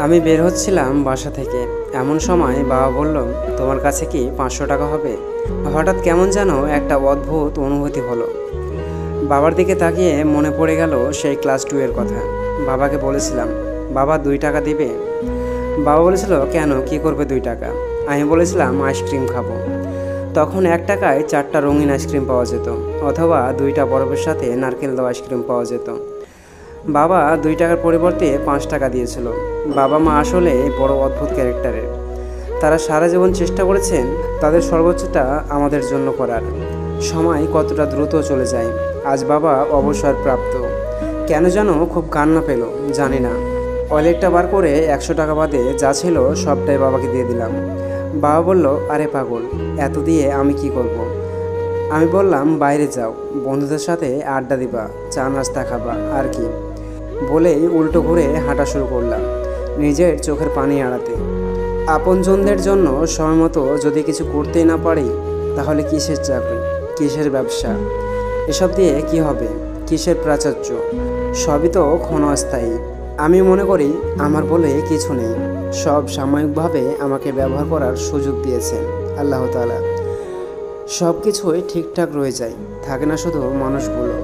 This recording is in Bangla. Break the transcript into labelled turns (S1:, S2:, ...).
S1: আমি বের হচ্ছিলাম বাসা থেকে, এমন সময় বাবা বলল, তোমার কাছে কি 500 টাকা হবে? হঠাৎ কেমন যেন একটা অদ্ভুত অনুভূতি হলো। বাবার দিকে তাকিয়ে মনে পড়ে গেল সেই ক্লাস 2 এর কথা। বাবাকে বলেছিলাম, বাবা 2 টাকা দিবে? বাবা বলেছিল, কেন, কি করবে 2 টাকা? আমি বলেছিলাম, আইসক্রিম খাবো। তখন 1 টাকায় 4টা রঙিন আইসক্রিম পাওয়া যেত, অথবা 2টা বরফের সাথে নারকেল দেওয়া আইসক্রিম পাওয়া যেত। বাবা 2 টাকার পরিবর্তে 5 টাকা দিয়েছিল। বাবা মা আসলে বড় অদ্ভুত ক্যারেক্টারের। তারা সারা জীবন চেষ্টা করেছেন তাদের সর্বোচ্চটা আমাদের জন্য করার। সময় কতটা দ্রুত চলে যায়। আজ বাবা অবসর প্রাপ্ত। কেন যেন খুব কান্না পেল, জানি না। ওয়ালেটটা বার করে 100 টাকা বাদে যা ছিল সবটাই বাবাকে দিয়ে দিলাম। বাবা বলল, আরে পাগল, এত দিয়ে আমি কি করব? আমি বললাম, বাইরে যাও, বন্ধুদের সাথে আড্ডা দিবা, চা নাস্তা খাবা, আর কি। বলেই উল্টো ঘুরে হাঁটা শুরু করলাম, নিজের চোখের পানি এড়াতে। আপনজনদের জন্য সময় মতো যদি কিছু করতেই না পারি, তাহলে কিসের চাকরি, কিসের ব্যবসা, এসব দিয়ে কি হবে? কিসের প্রাচুর্য? সবই তো ক্ষণস্থায়ী। আমি মনে করি আমার বলে কিছু নেই, সব সাময়িকভাবে আমাকে ব্যবহার করার সুযোগ দিয়েছেন আল্লাহ তাআলা। সব কিছুই ঠিকঠাক রয়ে যায়, থাকে না শুধু মানুষগুলো।